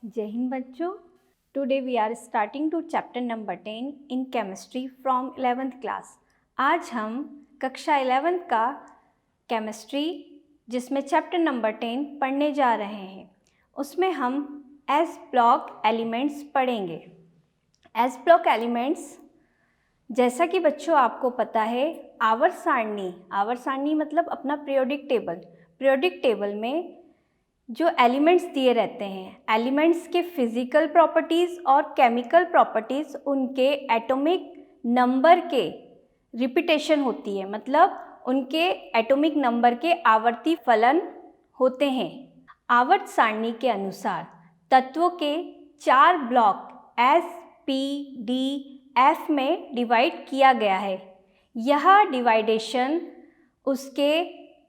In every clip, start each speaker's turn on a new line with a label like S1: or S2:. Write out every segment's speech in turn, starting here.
S1: जय हिंद बच्चों। Today we are starting to chapter number 10 in chemistry from 11th class. आज हम कक्षा 11th का केमिस्ट्री जिसमें चैप्टर नंबर 10 पढ़ने जा रहे हैं। उसमें हम एस ब्लॉक एलिमेंट्स पढ़ेंगे। एस ब्लॉक एलिमेंट्स जैसा कि बच्चों आपको पता है, आवर्त सारणी मतलब अपना पीरियोडिक टेबल में जो एलिमेंट्स दिए रहते हैं, एलिमेंट्स के फिजिकल प्रॉपर्टीज़ और केमिकल प्रॉपर्टीज़, उनके एटॉमिक नंबर के रिपीटेशन होती है, मतलब उनके एटॉमिक नंबर के आवर्ती फलन होते हैं। आवर्त सारणी के अनुसार तत्वों के 4 block S, P, D, F में डिवाइड किया गया है। यह डिवाइडेशन उसके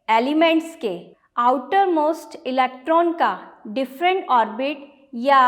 S1: एलिमेंट्स के आउटर मोस्ट इलेक्ट्रॉन का डिफरेंट ऑर्बिट या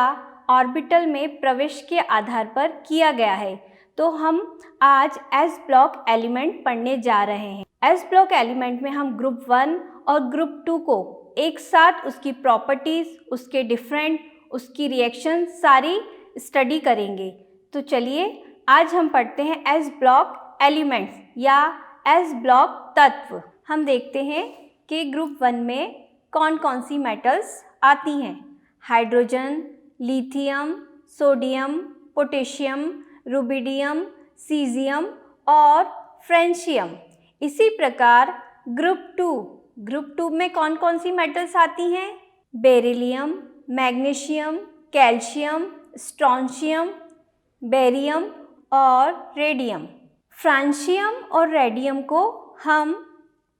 S1: ऑर्बिटल में प्रवेश के आधार पर किया गया है। तो हम आज एस ब्लॉक एलिमेंट पढ़ने जा रहे हैं। एस ब्लॉक एलिमेंट में हम ग्रुप 1 और ग्रुप 2 को एक साथ उसकी प्रॉपर्टीज़, उसके डिफरेंट, उसकी रिएक्शन सारी स्टडी करेंगे। तो चलिए आज हम पढ़ते हैं एस ब्लॉक एलिमेंट्स या एस ब्लॉक तत्व। हम देखते हैं कि ग्रुप 1 में कौन कौन सी मेटल्स आती हैं। Hydrogen, lithium, sodium, potassium, rubidium, caesium और फ्रेंशियम। इसी प्रकार ग्रुप 2 में कौन कौन सी मेटल्स आती हैं। Beryllium, magnesium, calcium, strontium, barium और रेडियम। फ्रांशियम और रेडियम को हम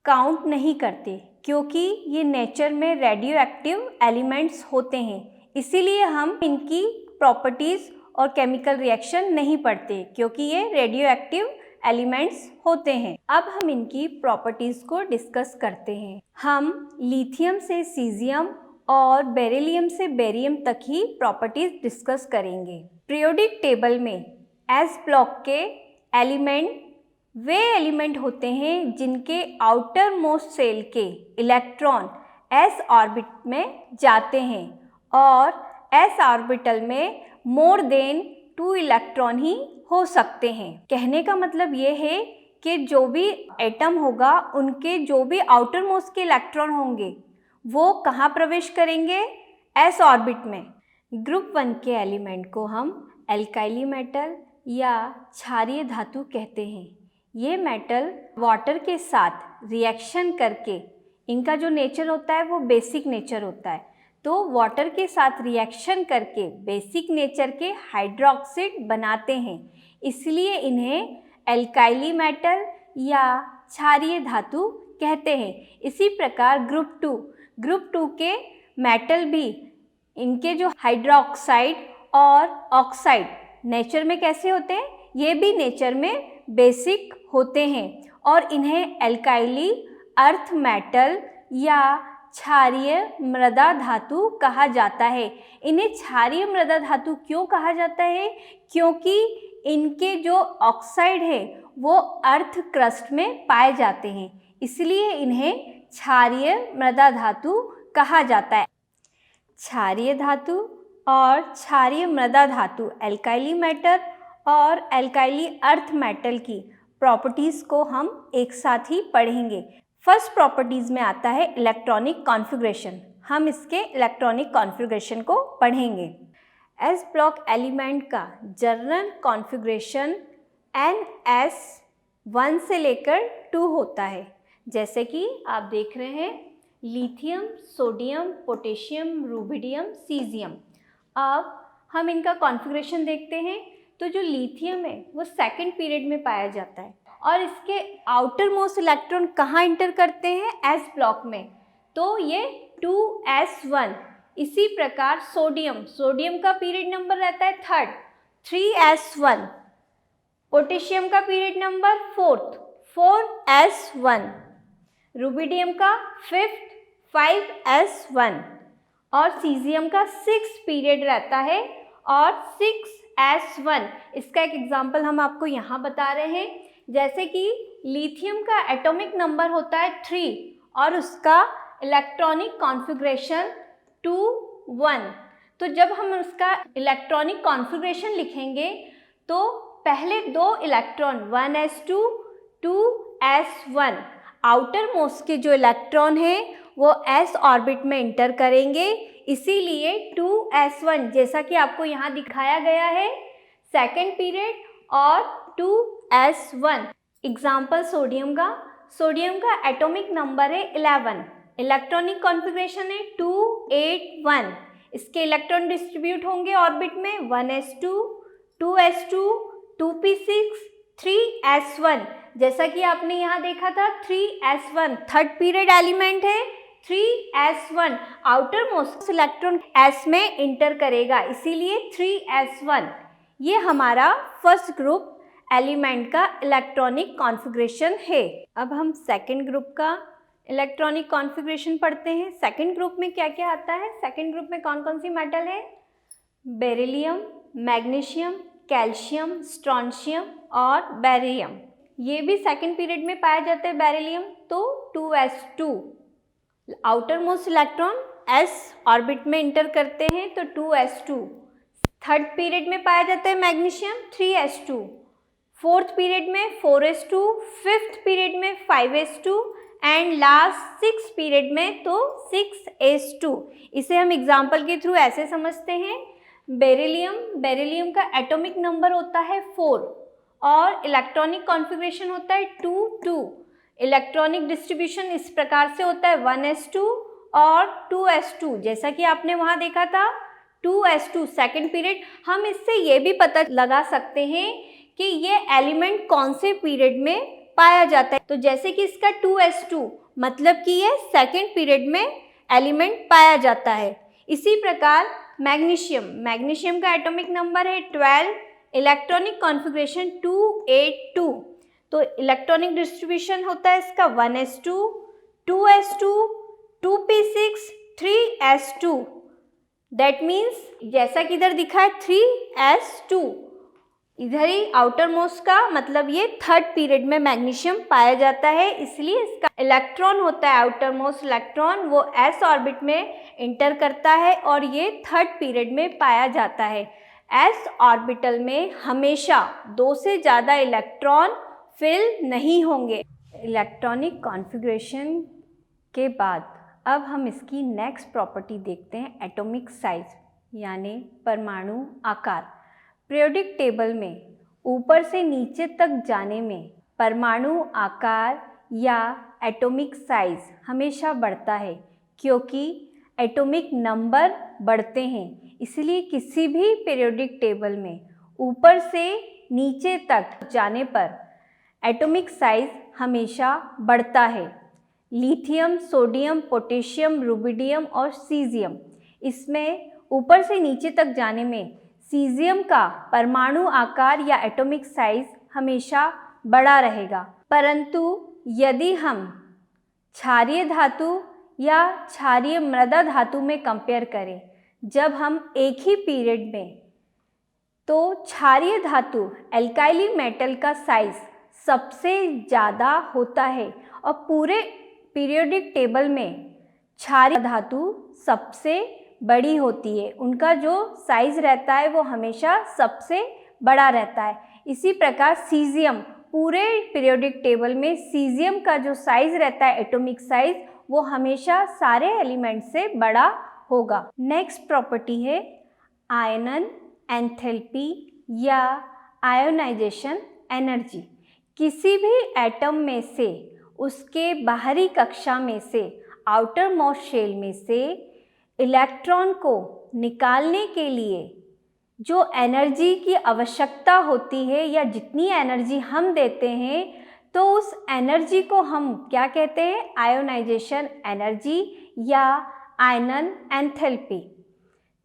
S1: काउंट नहीं करते क्योंकि ये नेचर में रेडियो एक्टिव एलिमेंट्स होते हैं, इसीलिए हम इनकी प्रॉपर्टीज़ और केमिकल रिएक्शन नहीं पढ़ते क्योंकि ये रेडियो एक्टिव एलिमेंट्स होते हैं। अब हम इनकी प्रॉपर्टीज़ को डिस्कस करते हैं। हम लिथियम से सीजियम और बेरिलियम से बेरियम तक ही प्रॉपर्टीज़ डिस्कस करेंगे। पीरियोडिक टेबल में एस ब्लॉक के एलिमेंट वे एलिमेंट होते हैं जिनके आउटर मोस्ट सेल के इलेक्ट्रॉन एस ऑर्बिट में जाते हैं और एस ऑर्बिटल में मोर देन 2 इलेक्ट्रॉन ही हो सकते हैं। कहने का मतलब ये है कि जो भी एटम होगा उनके जो भी आउटर मोस्ट के इलेक्ट्रॉन होंगे वो कहाँ प्रवेश करेंगे, एस ऑर्बिट में। ग्रुप 1 के एलिमेंट को हम एल्काइली मेटल या क्षारीय धातु कहते हैं। ये मेटल वाटर के साथ रिएक्शन करके, इनका जो नेचर होता है वो बेसिक नेचर होता है, तो वाटर के साथ रिएक्शन करके बेसिक नेचर के हाइड्रोक्साइड बनाते हैं, इसलिए इन्हें एल्काइली मेटल या क्षारीय धातु कहते हैं। इसी प्रकार ग्रुप 2 के मेटल भी, इनके जो हाइड्रोक्साइड और ऑक्साइड नेचर में कैसे होते हैं, ये भी नेचर में बेसिक होते हैं और इन्हें एल्काइली अर्थ मेटल या क्षारीय मृदा धातु कहा जाता है। इन्हें क्षारीय मृदा धातु क्यों कहा जाता है, क्योंकि इनके जो ऑक्साइड है वो अर्थ क्रस्ट में पाए जाते हैं, इसलिए इन्हें क्षारीय मृदा धातु कहा जाता है। क्षारीय धातु और क्षारीय मृदा धातु, एल्काइली मेटल और एल्काइली अर्थ मेटल की प्रॉपर्टीज़ को हम एक साथ ही पढ़ेंगे। फर्स्ट प्रॉपर्टीज़ में आता है इलेक्ट्रॉनिक कॉन्फ़िगरेशन। हम इसके इलेक्ट्रॉनिक कॉन्फ़िगरेशन को पढ़ेंगे। एस ब्लॉक एलिमेंट का जनरल कॉन्फ़िगरेशन NS1 से लेकर 2 होता है। जैसे कि आप देख रहे हैं, lithium, sodium, potassium, rubidium, caesium. अब हम इनका कॉन्फ़िगरेशन देखते हैं। तो जो लिथियम है वो सेकंड पीरियड में पाया जाता है और इसके आउटर मोस्ट इलेक्ट्रॉन कहाँ इंटर करते हैं, एस ब्लॉक में, तो ये 2s1। इसी प्रकार सोडियम का पीरियड नंबर रहता है 3s1। पोटेशियम का पीरियड नंबर 4s1। रुबिडियम का 5s1 और सीजियम का 6 पीरियड रहता है और 6s1। इसका एक एग्जाम्पल हम आपको यहाँ बता रहे हैं। जैसे कि लिथियम का एटॉमिक नंबर होता है 3 और उसका इलेक्ट्रॉनिक कॉन्फ़िगरेशन 2 1। तो जब हम उसका इलेक्ट्रॉनिक कॉन्फ़िगरेशन लिखेंगे तो पहले 2 electron 1s2 2s1 outer most के जो इलेक्ट्रॉन है वो s ऑर्बिट में इंटर करेंगे, इसीलिए 2s1 जैसा कि आपको यहाँ दिखाया गया है सेकेंड पीरियड और 2s1। एग्जाम्पल सोडियम का एटॉमिक नंबर है 11, इलेक्ट्रॉनिक कॉन्फ़िगरेशन है 281, इसके इलेक्ट्रॉन डिस्ट्रीब्यूट होंगे ऑर्बिट में 1s2 2s2 2p6 3s1, जैसा कि आपने यहाँ देखा था 3s1 थर्ड पीरियड एलिमेंट है, 3s1 outer most electron s में इंटर करेगा, इसीलिए 3s1। ये हमारा फर्स्ट ग्रुप एलिमेंट का इलेक्ट्रॉनिक कॉन्फ़िगरेशन है। अब हम सेकेंड ग्रुप का इलेक्ट्रॉनिक कॉन्फ़िगरेशन पढ़ते हैं। सेकेंड ग्रुप में क्या क्या आता है? सेकेंड ग्रुप में कौन कौन सी मेटल है? बेरिलियम, मैग्नीशियम, कैल्शियम, स्ट्रोंशियम और बेरियम। ये भी सेकेंड पीरियड में पाया जाता है बेरिलियम, तो 2s2 outer most electron s orbit में इंटर करते हैं तो 2s2। थर्ड पीरियड में पाया जाता है मैग्नीशियम 3s2, फोर्थ पीरियड में 4s2, फिफ्थ पीरियड में 5s2 and last six period में तो 6s2। इसे हम एग्जाम्पल के थ्रू ऐसे समझते हैं, बेरिलियम का एटॉमिक नंबर होता है 4 और इलेक्ट्रॉनिक कॉन्फ़िगरेशन होता है 2 इलेक्ट्रॉनिक डिस्ट्रीब्यूशन इस प्रकार से होता है 1s2 और 2s2, जैसा कि आपने वहाँ देखा था 2s2 सेकेंड पीरियड। हम इससे ये भी पता लगा सकते हैं कि ये एलिमेंट कौन से पीरियड में पाया जाता है, तो जैसे कि इसका 2s2 मतलब कि ये सेकेंड पीरियड में एलिमेंट पाया जाता है। इसी प्रकार मैग्नीशियम का एटॉमिक नंबर है 12, इलेक्ट्रॉनिक कॉन्फ़िगरेशन 282, तो इलेक्ट्रॉनिक डिस्ट्रीब्यूशन होता है इसका 1s2 2s2 2p6 3s2। That means जैसा कि इधर दिखा है 3s2, इधर ही आउटर मोस्ट का मतलब ये थर्ड पीरियड में मैग्नीशियम पाया जाता है, इसलिए इसका इलेक्ट्रॉन होता है आउटर मोस्ट इलेक्ट्रॉन वो s ऑर्बिट में इंटर करता है और ये थर्ड पीरियड में पाया जाता है। s ऑर्बिटल में हमेशा 2 से ज़्यादा इलेक्ट्रॉन फिल नहीं होंगे। इलेक्ट्रॉनिक कॉन्फ़िगरेशन के बाद अब हम इसकी नेक्स्ट प्रॉपर्टी देखते हैं, एटॉमिक साइज यानी परमाणु आकार। पीरियोडिक टेबल में ऊपर से नीचे तक जाने में परमाणु आकार या एटॉमिक साइज हमेशा बढ़ता है, क्योंकि एटॉमिक नंबर बढ़ते हैं, इसलिए किसी भी पीरियोडिक टेबल में ऊपर से नीचे तक जाने पर एटॉमिक साइज हमेशा बढ़ता है। लिथियम, सोडियम, पोटेशियम, रुबिडियम और सीजियम, इसमें ऊपर से नीचे तक जाने में सीजियम का परमाणु आकार या एटॉमिक साइज हमेशा बड़ा रहेगा, परंतु यदि हम क्षारीय धातु या क्षारीय मृदा धातु में कंपेयर करें, जब हम एक ही पीरियड में, तो क्षारीय धातु एल्काइली मेटल का साइज सबसे ज़्यादा होता है और पूरे पीरियोडिक टेबल में क्षारीय धातु सबसे बड़ी होती है, उनका जो साइज रहता है वो हमेशा सबसे बड़ा रहता है। इसी प्रकार सीजियम, पूरे पीरियोडिक टेबल में सीजियम का जो साइज रहता है एटॉमिक साइज वो हमेशा सारे एलिमेंट से बड़ा होगा। नेक्स्ट प्रॉपर्टी है आयनन एंथैल्पी या आयोनाइजेशन एनर्जी। किसी भी एटम में से, उसके बाहरी कक्षा में से, आउटर मोस्ट शेल में से इलेक्ट्रॉन को निकालने के लिए जो एनर्जी की आवश्यकता होती है या जितनी एनर्जी हम देते हैं, तो उस एनर्जी को हम क्या कहते हैं? आयोनाइजेशन एनर्जी या आयनन एंथैल्पी।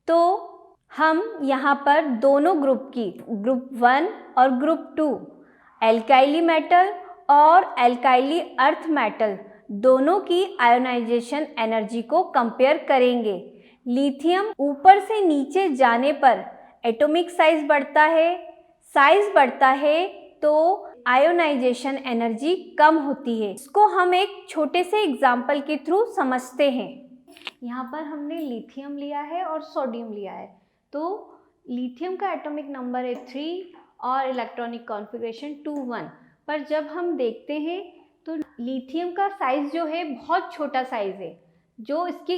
S1: तो हम यहाँ पर दोनों ग्रुप की, ग्रुप 1 और ग्रुप 2, एल्काइली मेटल और एल्काइली अर्थ मेटल दोनों की आयोनाइजेशन एनर्जी को कंपेयर करेंगे। लिथियम ऊपर से नीचे जाने पर एटॉमिक साइज बढ़ता है तो आयोनाइजेशन एनर्जी कम होती है। इसको हम एक छोटे से एग्जाम्पल के थ्रू समझते हैं। यहाँ पर हमने लिथियम लिया है और सोडियम लिया है। तो लिथियम का एटॉमिक नंबर है 3 और इलेक्ट्रॉनिक कॉन्फ़िगरेशन 2 1। पर जब हम देखते हैं तो लिथियम का साइज़ जो है बहुत छोटा साइज़ है। जो इसकी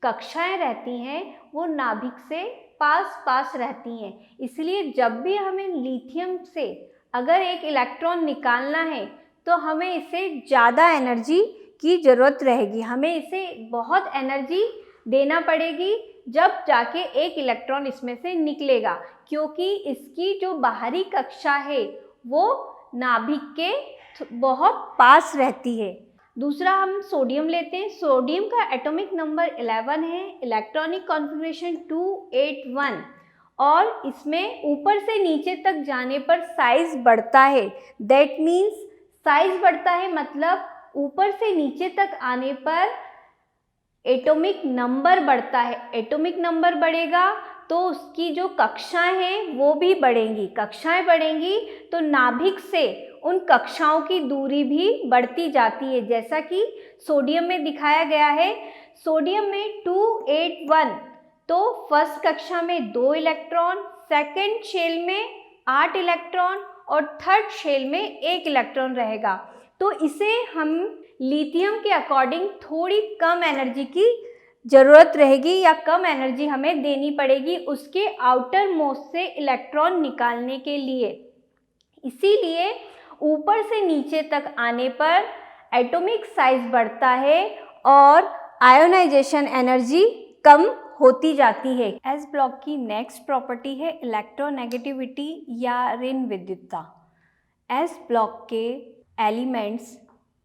S1: कक्षाएं रहती हैं वो नाभिक से पास पास रहती हैं, इसलिए जब भी हमें लिथियम से अगर एक इलेक्ट्रॉन निकालना है तो हमें इसे ज़्यादा एनर्जी की ज़रूरत रहेगी, हमें इसे बहुत एनर्जी देना पड़ेगी जब जाके एक इलेक्ट्रॉन इसमें से निकलेगा, क्योंकि इसकी जो बाहरी कक्षा है वो नाभिक के बहुत पास रहती है। दूसरा हम सोडियम लेते हैं। सोडियम का एटॉमिक नंबर 11 है, इलेक्ट्रॉनिक कॉन्फ़िगरेशन 281 और इसमें ऊपर से नीचे तक जाने पर साइज़ बढ़ता है। दैट मीन्स साइज़ बढ़ता है मतलब ऊपर से नीचे तक आने पर एटॉमिक नंबर बढ़ता है। एटॉमिक नंबर बढ़ेगा तो उसकी जो कक्षाएं हैं वो भी बढ़ेंगी। कक्षाएं बढ़ेंगी तो नाभिक से उन कक्षाओं की दूरी भी बढ़ती जाती है, जैसा कि सोडियम में दिखाया गया है। सोडियम में 281 तो फर्स्ट कक्षा में 2 इलेक्ट्रॉन, सेकंड शेल में 8 इलेक्ट्रॉन और थर्ड शेल में 1 इलेक्ट्रॉन रहेगा। तो इसे हम लिथियम के अकॉर्डिंग थोड़ी कम एनर्जी की ज़रूरत रहेगी या कम एनर्जी हमें देनी पड़ेगी उसके आउटर मोस्ट से इलेक्ट्रॉन निकालने के लिए। इसीलिए ऊपर से नीचे तक आने पर एटॉमिक साइज बढ़ता है और आयोनाइजेशन एनर्जी कम होती जाती है। एस ब्लॉक की नेक्स्ट प्रॉपर्टी है इलेक्ट्रोनेगेटिविटी या ऋण विद्युतता। एस ब्लॉक के एलिमेंट्स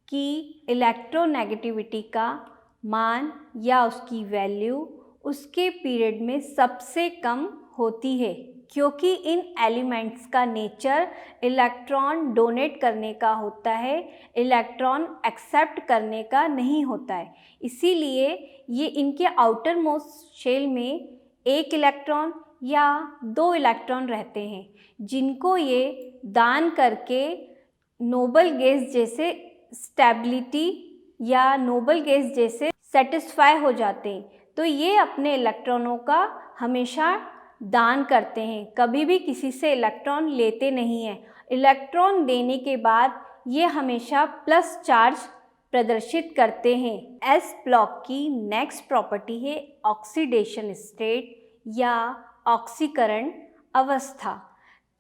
S1: की इलेक्ट्रोनेगेटिविटी का मान या उसकी वैल्यू उसके पीरियड में सबसे कम होती है, क्योंकि इन एलिमेंट्स का नेचर इलेक्ट्रॉन डोनेट करने का होता है, इलेक्ट्रॉन एक्सेप्ट करने का नहीं होता है। इसीलिए ये इनके आउटर मोस्ट शेल में 1 इलेक्ट्रॉन या 2 इलेक्ट्रॉन रहते हैं, जिनको ये दान करके नोबल गैस जैसे स्टेबिलिटी या नोबल गैस जैसे सेटिस्फाई हो जाते हैं। तो ये अपने इलेक्ट्रॉनों का हमेशा दान करते हैं, कभी भी किसी से इलेक्ट्रॉन लेते नहीं हैं। इलेक्ट्रॉन देने के बाद ये हमेशा प्लस चार्ज प्रदर्शित करते हैं। एस ब्लॉक की नेक्स्ट प्रॉपर्टी है ऑक्सीडेशन स्टेट या ऑक्सीकरण अवस्था।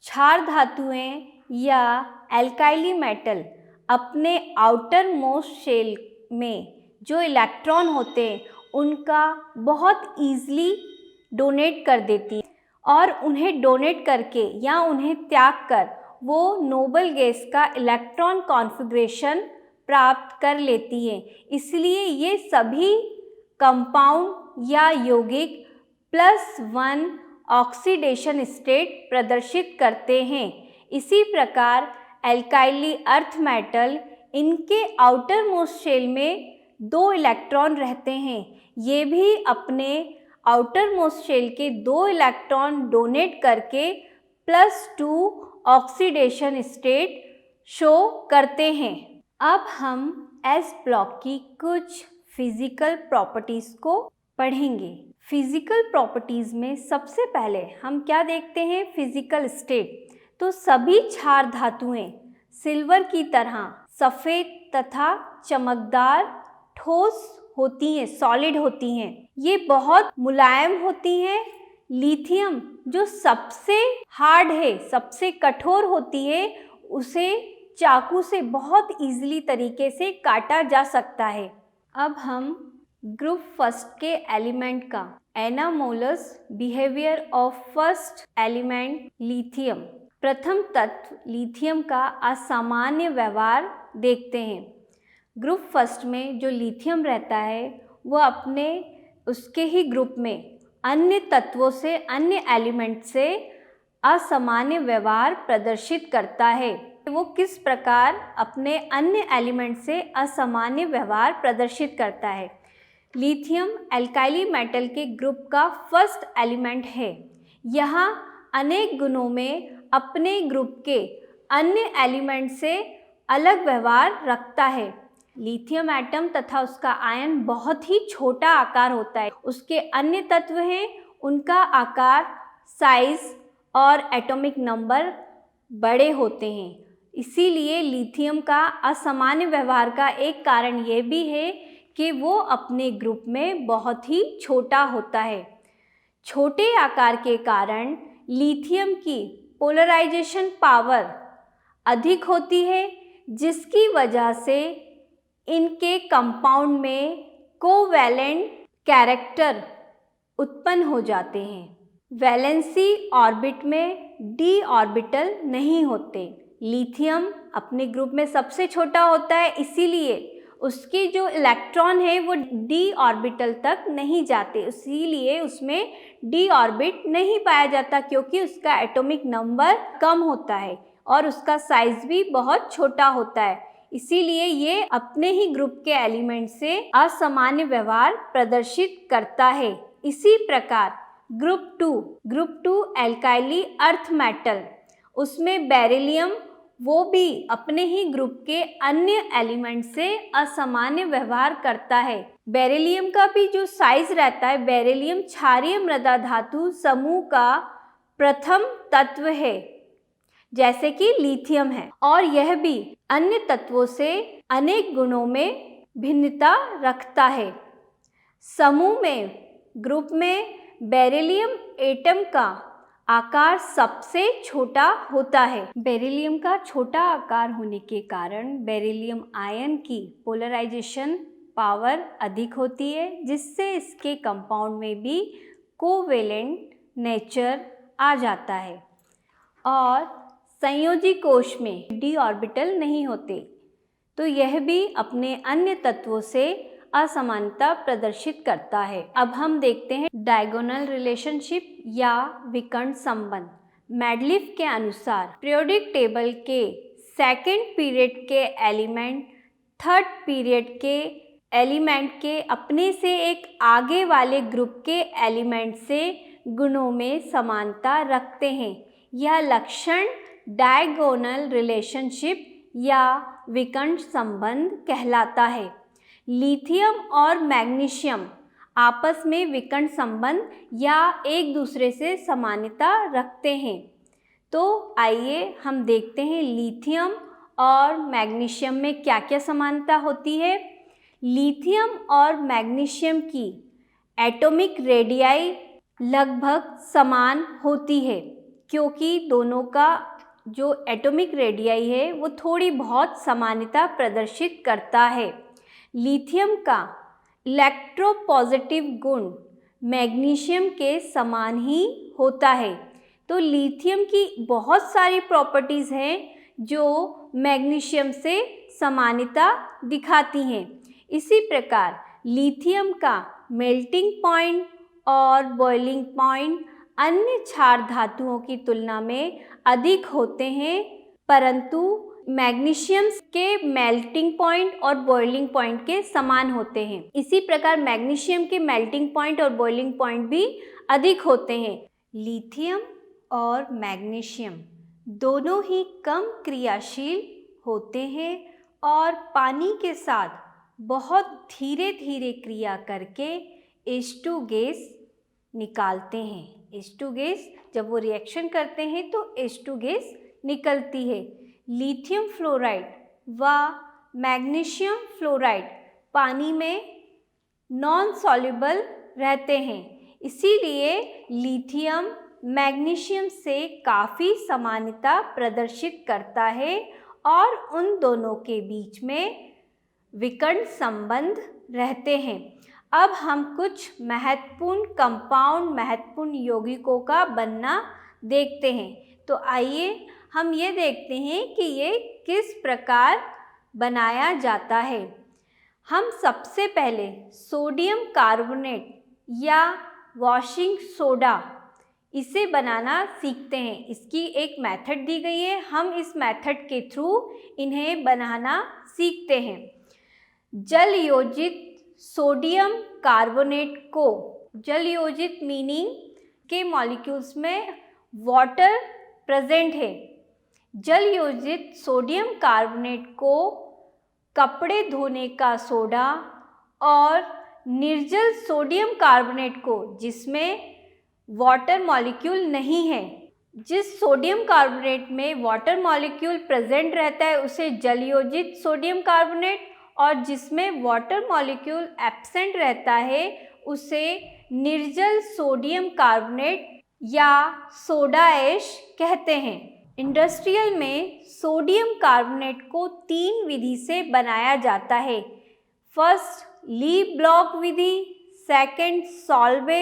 S1: क्षार धातुएं या एल्काइली मेटल अपने आउटर मोस्ट शेल में जो इलेक्ट्रॉन होते हैं उनका बहुत ईज़िली डोनेट कर देती है और उन्हें डोनेट करके या उन्हें त्याग कर वो नोबल गैस का इलेक्ट्रॉन कॉन्फ़िगरेशन प्राप्त कर लेती है। इसलिए ये सभी कंपाउंड या यौगिक +1 ऑक्सीडेशन स्टेट प्रदर्शित करते हैं। इसी प्रकार एल्काइली अर्थ मेटल, इनके आउटर मोस्ट शेल में 2 इलेक्ट्रॉन रहते हैं। ये भी अपने आउटर मोस्ट शेल के 2 इलेक्ट्रॉन डोनेट करके +2 ऑक्सीडेशन स्टेट शो करते हैं। अब हम एस ब्लॉक की कुछ फिजिकल प्रॉपर्टीज़ को पढ़ेंगे। फिजिकल प्रॉपर्टीज़ में सबसे पहले हम क्या देखते हैं, फिजिकल स्टेट। तो सभी क्षार धातुएं सिल्वर की तरह सफ़ेद तथा चमकदार ठोस होती हैं, सॉलिड होती हैं। ये बहुत मुलायम होती हैं। लिथियम जो सबसे हार्ड है, सबसे कठोर होती है, उसे चाकू से बहुत ईजिली तरीके से काटा जा सकता है। अब हम ग्रुप फर्स्ट के एलिमेंट का anomalous behaviour of first element lithium, प्रथम तत्व लिथियम का असामान्य व्यवहार देखते हैं। ग्रुप फर्स्ट में जो लिथियम रहता है वो अपने उसके ही ग्रुप में अन्य तत्वों से, अन्य एलिमेंट से असामान्य व्यवहार प्रदर्शित करता है। वो किस प्रकार अपने अन्य एलिमेंट से असामान्य व्यवहार प्रदर्शित करता है। लिथियम एल्काइली मेटल के ग्रुप का फर्स्ट एलिमेंट है। यह अनेक गुणों में अपने ग्रुप के अन्य एलिमेंट से अलग व्यवहार रखता है। लिथियम एटम तथा उसका आयन बहुत ही छोटा आकार होता है। उसके अन्य तत्व हैं, उनका आकार, साइज और एटॉमिक नंबर बड़े होते हैं। इसीलिए लिथियम का असामान्य व्यवहार का एक कारण ये भी है कि वो अपने ग्रुप में बहुत ही छोटा होता है। छोटे आकार के कारण लिथियम की पोलराइजेशन पावर अधिक होती है, जिसकी वजह से इनके कंपाउंड में कोवैलेंट कैरेक्टर उत्पन्न हो जाते हैं। वैलेंसी ऑर्बिट में डी ऑर्बिटल नहीं होते। लिथियम अपने ग्रुप में सबसे छोटा होता है, इसीलिए उसके जो इलेक्ट्रॉन है वो डी ऑर्बिटल तक नहीं जाते, इसीलिए उसमें डी ऑर्बिट नहीं पाया जाता, क्योंकि उसका एटॉमिक नंबर कम होता है और उसका साइज भी बहुत छोटा होता है। इसीलिए ये अपने ही ग्रुप के एलिमेंट से असामान्य व्यवहार प्रदर्शित करता है। इसी प्रकार ग्रुप टू एल्काइली अर्थ मेटल, उसमें बेरिलियम वो भी अपने ही ग्रुप के अन्य एलिमेंट से असामान्य व्यवहार करता है। बेरिलियम का भी जो साइज रहता है, बेरिलियम क्षारीय मृदा धातु समूह का प्रथम तत्व है, जैसे कि लिथियम है, और यह भी अन्य तत्वों से अनेक गुणों में भिन्नता रखता है। समूह में, ग्रुप में बेरिलियम एटम का आकार सबसे छोटा होता है। बेरिलियम का छोटा आकार होने के कारण बेरिलियम आयन की पोलराइजेशन पावर अधिक होती है, जिससे इसके कंपाउंड में भी कोवेलेंट नेचर आ जाता है। और संयोजी कोश में डी ऑर्बिटल नहीं होते, तो यह भी अपने अन्य तत्वों से असमानता प्रदर्शित करता है। अब हम देखते हैं डायगोनल रिलेशनशिप या विकर्ण संबंध। मैडलिफ के अनुसार पीरियोडिक टेबल के सेकेंड पीरियड के एलिमेंट थर्ड पीरियड के एलिमेंट के अपने से एक आगे वाले ग्रुप के एलिमेंट से गुणों में समानता रखते हैं। यह लक्षण डायगोनल रिलेशनशिप या विकर्ण संबंध कहलाता है। लिथियम और मैग्नीशियम आपस में विकर्ण संबंध या एक दूसरे से समानता रखते हैं। तो आइए हम देखते हैं लिथियम और मैग्नीशियम में क्या क्या समानता होती है। लिथियम और मैग्नीशियम की एटॉमिक रेडियाई लगभग समान होती है, क्योंकि दोनों का जो एटॉमिक रेडियाई है वो थोड़ी बहुत समानता प्रदर्शित करता है। लिथियम का इलेक्ट्रोपॉजिटिव गुण मैग्नीशियम के समान ही होता है। तो लिथियम की बहुत सारी प्रॉपर्टीज़ हैं जो मैग्नीशियम से समानता दिखाती हैं। इसी प्रकार लिथियम का मेल्टिंग पॉइंट और बॉइलिंग पॉइंट अन्य क्षार धातुओं की तुलना में अधिक होते हैं, परंतु मैग्नीशियम के मेल्टिंग पॉइंट और बॉइलिंग पॉइंट के समान होते हैं। इसी प्रकार मैग्नीशियम के मेल्टिंग पॉइंट और बॉइलिंग पॉइंट भी अधिक होते हैं। लिथियम और मैग्नीशियम दोनों ही कम क्रियाशील होते हैं और पानी के साथ बहुत धीरे धीरे क्रिया करके H2 गैस निकालते हैं। H2 गैस जब वो रिएक्शन करते हैं तो H2 गैस निकलती है। लिथियम फ्लोराइड व मैग्नीशियम फ्लोराइड पानी में नॉन सॉल्युबल रहते हैं, इसीलिए लिथियम मैग्नीशियम से काफ़ी समानता प्रदर्शित करता है और उन दोनों के बीच में विकर्ण संबंध रहते हैं। अब हम कुछ महत्वपूर्ण कंपाउंड, महत्वपूर्ण यौगिकों का बनना देखते हैं। तो आइए हम ये देखते हैं कि ये किस प्रकार बनाया जाता है। हम सबसे पहले सोडियम कार्बोनेट या वॉशिंग सोडा इसे बनाना सीखते हैं। इसकी एक मेथड दी गई है, हम इस मेथड के थ्रू इन्हें बनाना सीखते हैं। जल योजित सोडियम कार्बोनेट को, जल योजित मीनिंग के मॉलिक्यूल्स में वाटर प्रेजेंट है। जल योजित सोडियम कार्बोनेट को कपड़े धोने का सोडा और निर्जल सोडियम कार्बोनेट को, जिसमें वाटर मॉलिक्यूल नहीं है, जिस सोडियम कार्बोनेट में वाटर मॉलिक्यूल प्रेजेंट रहता है उसे जलयोजित सोडियम कार्बोनेट, और जिसमें वाटर मॉलिक्यूल एब्सेंट रहता है उसे निर्जल सोडियम कार्बोनेट या सोडा ऐश कहते हैं। इंडस्ट्रियल में सोडियम कार्बोनेट को 3 विधि से बनाया जाता है। फर्स्ट, ली ब्लॉक विधि, सेकंड, सॉल्वे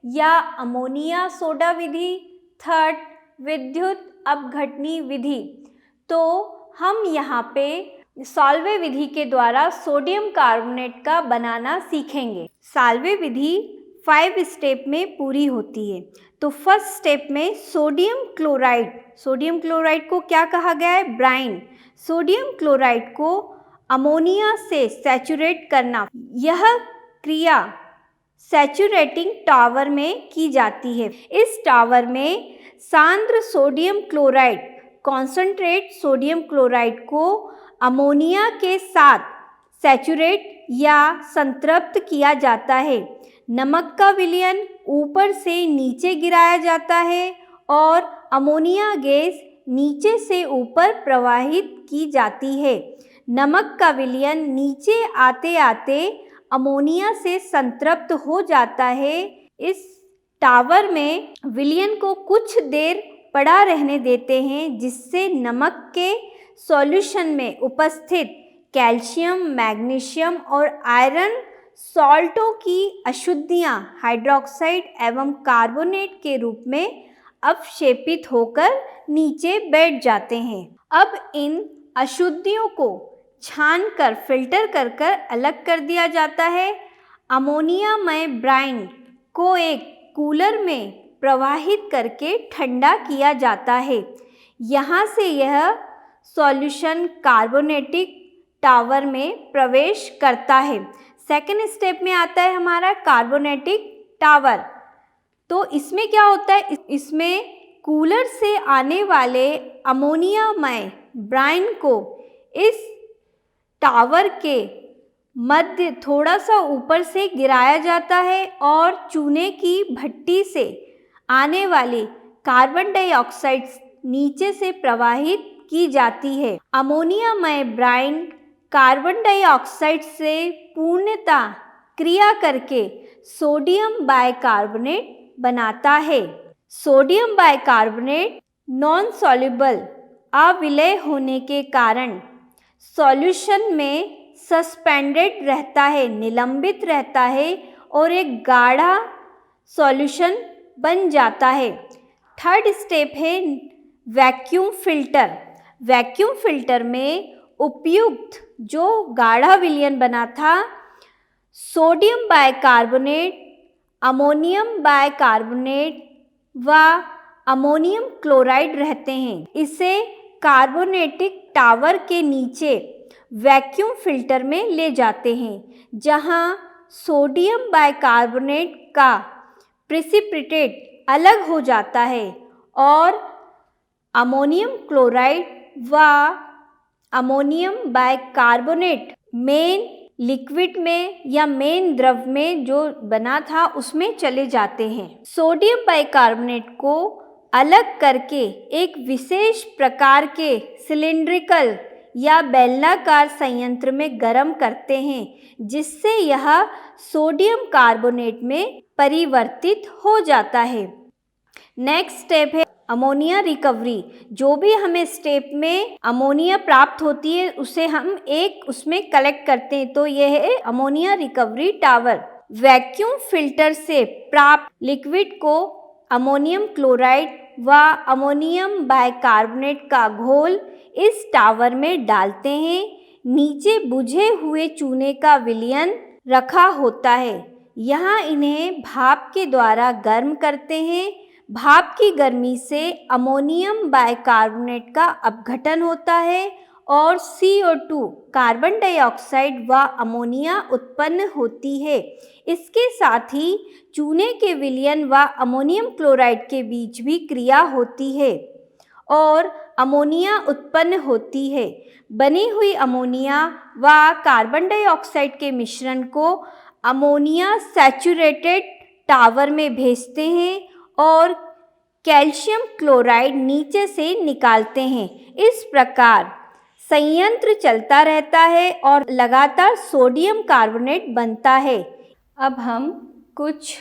S1: या अमोनिया सोडा विधि, थर्ड, विद्युत अपघटनी विधि। तो हम यहाँ पे सॉल्वे विधि के द्वारा सोडियम कार्बोनेट का बनाना सीखेंगे। सॉल्वे विधि 5 स्टेप में पूरी होती है। तो फर्स्ट स्टेप में सोडियम क्लोराइड को क्या कहा गया है? ब्राइन। सोडियम क्लोराइड को अमोनिया से सैचुरेट करना, यह क्रिया सैचुरेटिंग टावर में की जाती है। इस टावर में सांद्र sodium chloride, concentrate sodium chloride को अमोनिया के साथ सैचुरेट या संतृप्त किया जाता है। नमक का विलयन ऊपर से नीचे गिराया जाता है और अमोनिया गैस नीचे से ऊपर प्रवाहित की जाती है। नमक का विलयन नीचे आते आते अमोनिया से संतृप्त हो जाता है। इस टावर में विलयन को कुछ देर पड़ा रहने देते हैं, जिससे नमक के सॉल्यूशन में उपस्थित कैल्शियम, मैग्नीशियम और आयरन सॉल्टों की अशुद्धियाँ हाइड्रोक्साइड एवं कार्बोनेट के रूप में अवक्षेपित होकर नीचे बैठ जाते हैं। अब इन अशुद्धियों को छानकर फिल्टर कर अलग कर दिया जाता है। अमोनियामय ब्राइन को एक कूलर में प्रवाहित करके ठंडा किया जाता है। यहाँ से यह सॉल्यूशन कार्बोनेटिक टावर में प्रवेश करता है। सेकेंड स्टेप में आता है हमारा कार्बोनेटिक टावर। तो इसमें क्या होता है? इसमें कूलर से आने वाले अमोनियामय ब्राइन को इस टावर के मध्य थोड़ा सा ऊपर से गिराया जाता है और चूने की भट्टी से आने वाली कार्बन डाइऑक्साइड नीचे से प्रवाहित की जाती है। अमोनियामय ब्राइन कार्बन डाइऑक्साइड से पूर्णतः क्रिया करके सोडियम बाइकार्बोनेट बनाता है। सोडियम बाइकार्बोनेट नॉन सॉल्युबल अविलय होने के कारण सॉल्यूशन में सस्पेंडेड रहता है, निलंबित रहता है और एक गाढ़ा सॉल्यूशन बन जाता है। थर्ड स्टेप है वैक्यूम फिल्टर। वैक्यूम फिल्टर में उपयुक्त जो गाढ़ा विलयन बना था, सोडियम बाइकार्बोनेट, अमोनियम बाइकार्बोनेट व अमोनियम क्लोराइड रहते हैं। इसे कार्बोनेटिक टावर के नीचे वैक्यूम फिल्टर में ले जाते हैं, जहां सोडियम बाइकार्बोनेट का प्रेसिपिटेट अलग हो जाता है और अमोनियम क्लोराइड व अमोनियम बाइकार्बोनेट मेन लिक्विड में या मेन द्रव में जो बना था उसमें चले जाते हैं। सोडियम बाइकार्बोनेट को अलग करके एक विशेष प्रकार के सिलिंड्रिकल या बेलनाकार संयंत्र में गर्म करते हैं, जिससे यह सोडियम कार्बोनेट में परिवर्तित हो जाता है। नेक्स्ट स्टेप है अमोनिया रिकवरी। जो भी हमें स्टेप में अमोनिया प्राप्त होती है उसे हम एक उसमें कलेक्ट करते हैं, तो यह है ammonia recovery tower. Vacuum filter से प्राप्त लिक्विड को अमोनियम क्लोराइड व अमोनियम बाइकार्बोनेट का घोल इस टावर में डालते हैं। नीचे बुझे हुए चूने का विलयन रखा होता है। यहाँ इन्हें भाप के द्वारा गर्म करते हैं। भाप की गर्मी से अमोनियम बाइकार्बोनेट का अपघटन होता है और CO2 कार्बन डाइऑक्साइड व अमोनिया उत्पन्न होती है। इसके साथ ही चूने के विलयन व अमोनियम क्लोराइड के बीच भी क्रिया होती है और अमोनिया उत्पन्न होती है। बनी हुई अमोनिया व कार्बन डाइऑक्साइड के मिश्रण को अमोनिया सैचुरेटेड टावर में भेजते हैं और कैल्शियम क्लोराइड नीचे से निकालते हैं। इस प्रकार संयंत्र चलता रहता है और लगातार सोडियम कार्बोनेट बनता है। अब हम कुछ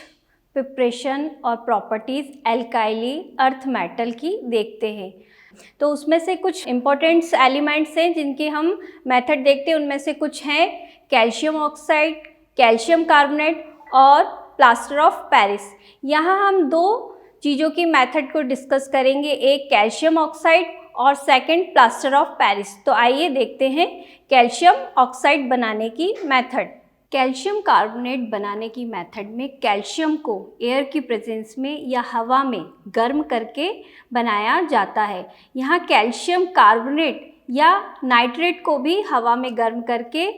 S1: प्रिपरेशन और प्रॉपर्टीज़ एल्काइली अर्थ मेटल की देखते हैं। तो उसमें से कुछ इम्पोर्टेंट्स एलिमेंट्स हैं जिनके हम मेथड देखते हैं। उनमें से कुछ हैं कैल्शियम ऑक्साइड, कैल्शियम कार्बोनेट और प्लास्टर ऑफ पेरिस। यहाँ हम दो चीज़ों की मेथड को डिस्कस करेंगे, एक कैल्शियम ऑक्साइड और सेकंड प्लास्टर ऑफ पेरिस। तो आइए देखते हैं कैल्शियम ऑक्साइड बनाने की मेथड। कैल्शियम कार्बोनेट बनाने की मेथड में कैल्शियम को एयर की प्रेजेंस में या हवा में गर्म करके बनाया जाता है। यहाँ कैल्शियम कार्बोनेट या नाइट्रेट को भी हवा में गर्म करके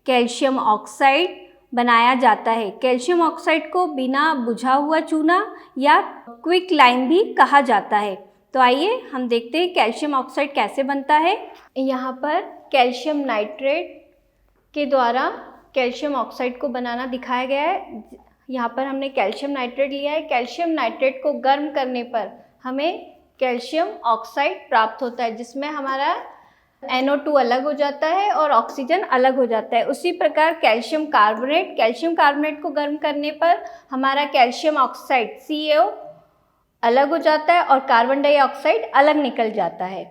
S1: कैल्शियम ऑक्साइड बनाया जाता है। कैल्शियम ऑक्साइड को बिना बुझा हुआ चूना या क्विक लाइम भी कहा जाता है। तो आइए हम देखते हैं कैल्शियम ऑक्साइड कैसे बनता है। यहाँ पर कैल्शियम नाइट्रेट के द्वारा कैल्शियम ऑक्साइड को बनाना दिखाया गया है। यहाँ पर हमने कैल्शियम नाइट्रेट लिया है। कैल्शियम नाइट्रेट को गर्म करने पर हमें कैल्शियम ऑक्साइड प्राप्त होता है, जिसमें हमारा NO2 अलग हो जाता है और ऑक्सीजन अलग हो जाता है। उसी प्रकार कैल्शियम कार्बोनेट को गर्म करने पर हमारा कैल्शियम ऑक्साइड CO अलग हो जाता है और कार्बन डाइऑक्साइड अलग निकल जाता है।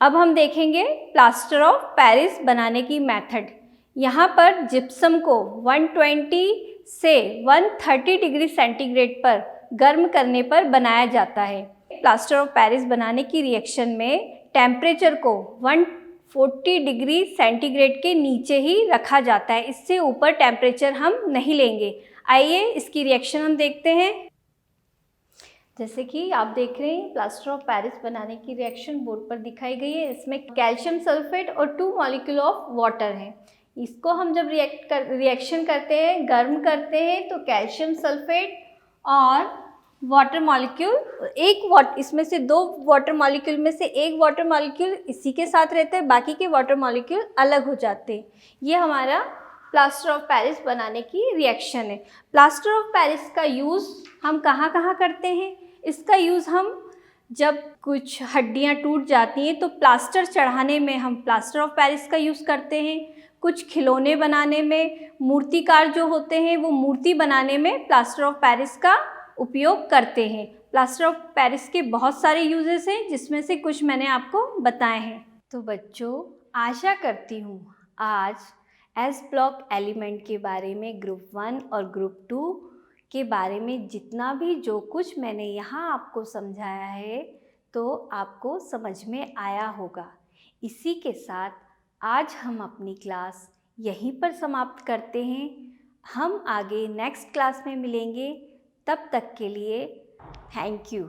S1: अब हम देखेंगे प्लास्टर ऑफ पेरिस बनाने की मेथड। यहाँ पर जिप्सम को 120 से 130 डिग्री सेंटीग्रेड पर गर्म करने पर बनाया जाता है। प्लास्टर ऑफ पेरिस बनाने की रिएक्शन में टेम्परेचर को 140 डिग्री सेंटीग्रेड के नीचे ही रखा जाता है। इससे ऊपर टेम्परेचर हम नहीं लेंगे। आइए इसकी रिएक्शन हम देखते हैं। जैसे कि आप देख रहे हैं प्लास्टर ऑफ पेरिस बनाने की रिएक्शन बोर्ड पर दिखाई गई है। इसमें कैल्शियम सल्फेट और 2 मॉलिक्यूल ऑफ वाटर है। इसको हम जब रिएक्शन करते हैं, गर्म करते हैं, तो कैल्शियम सल्फेट और वाटर मॉलिक्यूल इसमें से 2 वाटर मॉलिक्यूल में से एक वाटर मॉलिक्यूल इसी के साथ रहते हैं, बाकी के वाटर मॉलिक्यूल अलग हो जाते हैं। ये हमारा प्लास्टर ऑफ पेरिस बनाने की रिएक्शन है। प्लास्टर ऑफ पेरिस का यूज़ हम कहाँ कहाँ करते हैं? इसका यूज़ हम जब कुछ हड्डियाँ टूट जाती हैं तो प्लास्टर चढ़ाने में हम प्लास्टर ऑफ पेरिस का यूज़ करते हैं। कुछ खिलौने बनाने में, मूर्तिकार जो होते हैं वो मूर्ति बनाने में प्लास्टर ऑफ पेरिस का उपयोग करते हैं। प्लास्टर ऑफ पेरिस के बहुत सारे यूजेस हैं, जिसमें से कुछ मैंने आपको बताए हैं। तो बच्चों, आशा करती हूँ आज एस ब्लॉक एलिमेंट के बारे में, ग्रुप 1 और ग्रुप 2 के बारे में जितना भी जो कुछ मैंने यहाँ आपको समझाया है तो आपको समझ में आया होगा। इसी के साथ आज हम अपनी क्लास यहीं पर समाप्त करते हैं। हम आगे नेक्स्ट क्लास में मिलेंगे। तब तक के लिए थैंक यू।